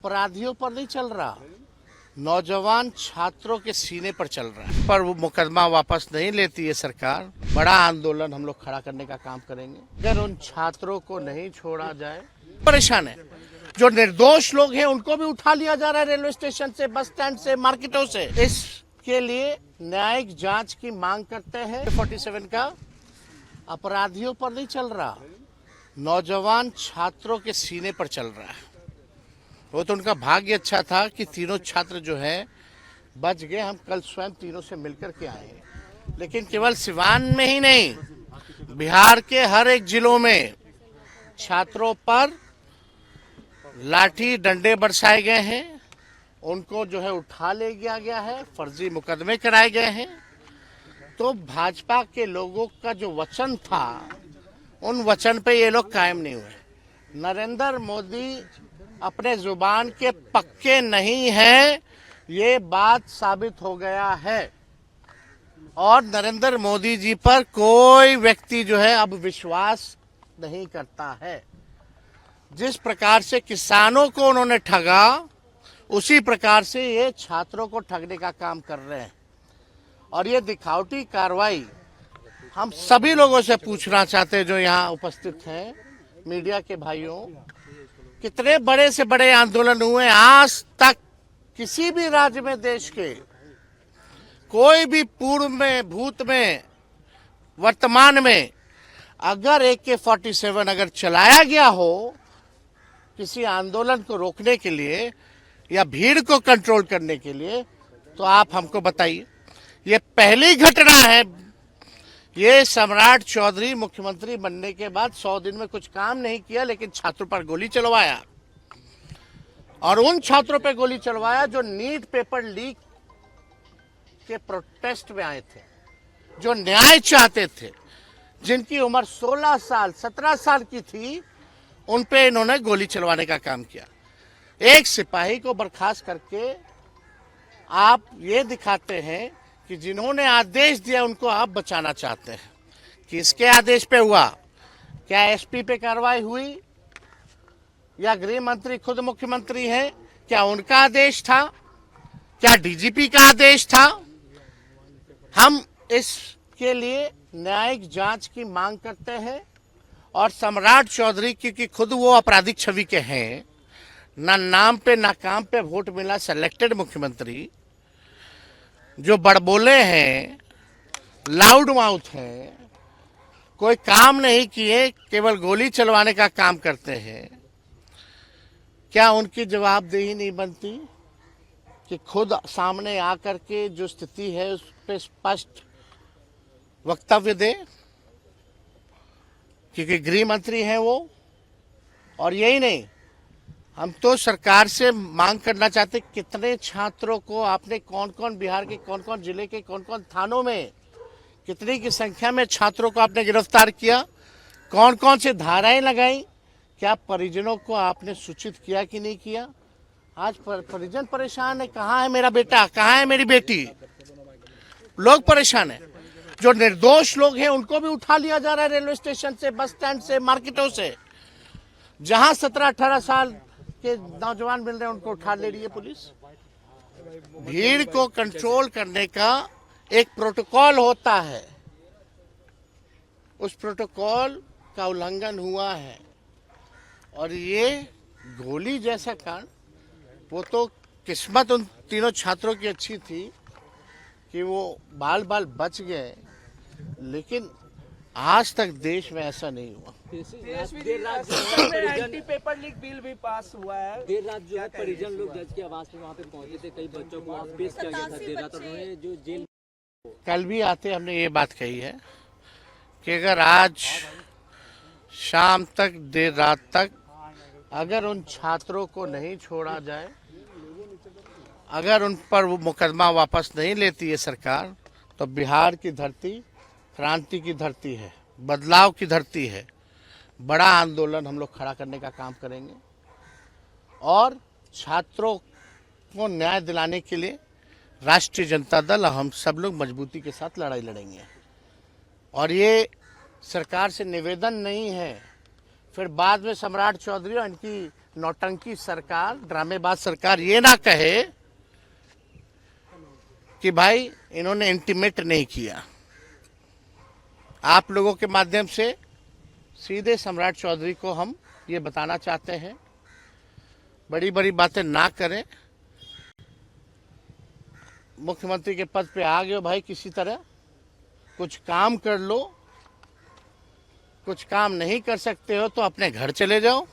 अपराधियों पर नहीं चल रहा, नौजवान छात्रों के सीने पर चल रहा है। पर वो मुकदमा वापस नहीं लेती है सरकार, बड़ा आंदोलन हम लोग खड़ा करने का काम करेंगे। अगर उन छात्रों को नहीं छोड़ा जाए, परेशान है। जो निर्दोष लोग हैं उनको भी उठा लिया जा रहा है रेलवे स्टेशन से, बस स्टैंड से, मार्केटों से। इसके लिए न्यायिक जांच की मांग करते हैं। 47 का अपराधियों पर नहीं चल रहा, नौजवान छात्रों के सीने पर चल रहा है। वो तो उनका भाग्य अच्छा था कि तीनों छात्र जो है बच गए। हम कल स्वयं तीनों से मिलकर के आए, लेकिन केवल सिवान में ही नहीं, बिहार के हर एक जिलों में छात्रों पर लाठी डंडे बरसाए गए हैं। उनको जो है उठा ले गया है, फर्जी मुकदमे कराए गए हैं। तो भाजपा के लोगों का जो वचन था, उन वचन पे ये लोग कायम नहीं हुए। नरेंद्र मोदी अपने जुबान के पक्के नहीं हैं, ये बात साबित हो गया है। और नरेंद्र मोदी जी पर कोई व्यक्ति जो है अब विश्वास नहीं करता है। जिस प्रकार से किसानों को उन्होंने ठगा, उसी प्रकार से ये छात्रों को ठगने का काम कर रहे हैं। और ये दिखावटी कार्रवाई हम सभी लोगों से पूछना चाहते हैं जो यहाँ उपस्थित हैं, मीडिया के भाइयों, कितने बड़े से बड़े आंदोलन हुए आज तक किसी भी राज्य में, देश के कोई भी पूर्व में, भूत में, वर्तमान में अगर AK-47 अगर चलाया गया हो किसी आंदोलन को रोकने के लिए या भीड़ को कंट्रोल करने के लिए, तो आप हमको बताइए। ये पहली घटना है। ये सम्राट चौधरी मुख्यमंत्री बनने के बाद 100 दिन में कुछ काम नहीं किया, लेकिन छात्रों पर गोली चलवाया। और उन छात्रों पर गोली चलवाया जो नीट पेपर लीक के प्रोटेस्ट में आए थे, जो न्याय चाहते थे, जिनकी उम्र 16 साल 17 साल की थी, उन पे इन्होंने गोली चलवाने का काम किया। एक सिपाही को बर्खास्त करके आप ये दिखाते हैं कि जिन्होंने आदेश दिया उनको आप बचाना चाहते हैं। किसके आदेश पे हुआ? क्या SP पे कार्रवाई हुई या गृह मंत्री खुद मुख्यमंत्री हैं, क्या उनका आदेश था? क्या DGP का आदेश था? हम इसके लिए न्यायिक जांच की मांग करते हैं। और सम्राट चौधरी, क्योंकि खुद वो आपराधिक छवि के हैं, ना नाम पे ना काम पे वोट मिला, सिलेक्टेड मुख्यमंत्री, जो बड़बोले हैं, लाउड माउथ हैं, कोई काम नहीं किए, केवल गोली चलवाने का काम करते हैं। क्या उनकी जवाबदेही नहीं बनती कि खुद सामने आकर के जो स्थिति है उस पर स्पष्ट वक्तव्य दे, क्योंकि गृह मंत्री हैं वो। और यही नहीं, हम तो सरकार से मांग करना चाहते, कितने छात्रों को आपने, कौन कौन बिहार के कौन कौन जिले के कौन कौन थानों में, कितनी की संख्या में छात्रों को आपने गिरफ्तार किया, कौन कौन से धाराएं लगाई, क्या परिजनों को आपने सूचित किया कि नहीं किया? आज परिजन परेशान है, कहाँ है मेरा बेटा, कहाँ है मेरी बेटी, लोग परेशान है। जो निर्दोष लोग हैं उनको भी उठा लिया जा रहा है रेलवे स्टेशन से, बस स्टैंड से, मार्केटों से। जहां 17-18 साल के नौजवान मिल रहे हैं उनको उठा ले रही है पुलिस। भीड़ को कंट्रोल करने का एक प्रोटोकॉल होता है, उस प्रोटोकॉल का उल्लंघन हुआ है। और ये गोली जैसा कांड, वो तो किस्मत उन तीनों छात्रों की अच्छी थी कि वो बाल बाल बच गए, लेकिन आज तक देश में ऐसा नहीं हुआ। देर रात एंटी पेपर लीक बिल भी पास हुआ है। देर रात जो है परिजन लोग जज की आवाज पे वहाँ पे पहुंचे थे, कई बच्चों को पेश किया गया था देर रात, उन्होंने जो जेल। कल भी आते हमने ये बात कही है कि अगर आज शाम तक, देर रात तक, अगर उन छात्रों को नहीं छोड़ा जाए, अगर उन पर वो मुकदमा वापस नहीं लेती है सरकार, तो बिहार की धरती क्रांति की धरती है, बदलाव की धरती है। बड़ा आंदोलन हम लोग खड़ा करने का काम करेंगे। और छात्रों को न्याय दिलाने के लिए राष्ट्रीय जनता दल, हम सब लोग मजबूती के साथ लड़ाई लड़ेंगे। और ये सरकार से निवेदन नहीं है फिर बाद में सम्राट चौधरी और इनकी नौटंकी सरकार, ड्रामेबाज सरकार ये ना कहे कि भाई इन्होंने इंटीमेट नहीं किया। आप लोगों के माध्यम से सीधे सम्राट चौधरी को हम ये बताना चाहते हैं, बड़ी बड़ी बातें ना करें। मुख्यमंत्री के पद पे आ गए हो भाई, किसी तरह कुछ काम कर लो। कुछ काम नहीं कर सकते हो तो अपने घर चले जाओ,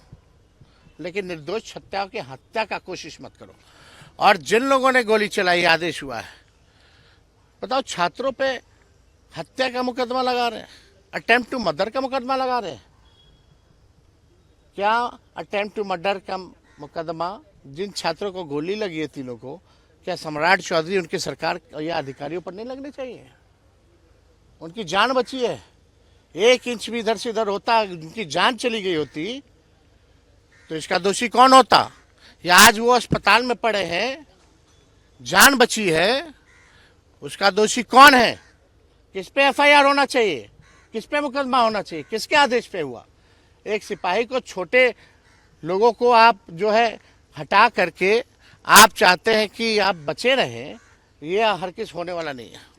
लेकिन निर्दोष छत्याओं की हत्या का कोशिश मत करो। और जिन लोगों ने गोली चलाई, आदेश हुआ है, बताओ छात्रों पे हत्या का मुकदमा लगा रहे हैं, अटेम्प्ट टू मर्डर का मुकदमा लगा रहे हैं। क्या अटेम्प्ट टू मर्डर का मुकदमा जिन छात्रों को गोली लगी है, तीनों को, क्या सम्राट चौधरी उनकी सरकार या अधिकारियों पर नहीं लगने चाहिए? उनकी जान बची है, 1 इंच भी इधर से इधर होता, उनकी जान चली गई होती तो इसका दोषी कौन होता? या आज वो अस्पताल में पड़े हैं, जान बची है, उसका दोषी कौन है? किस पे एफआईआर होना चाहिए? किस पे मुकदमा होना चाहिए? किसके आदेश पे हुआ? एक सिपाही को, छोटे लोगों को आप जो है हटा करके आप चाहते हैं कि आप बचे रहें, ये हर किस होने वाला नहीं है।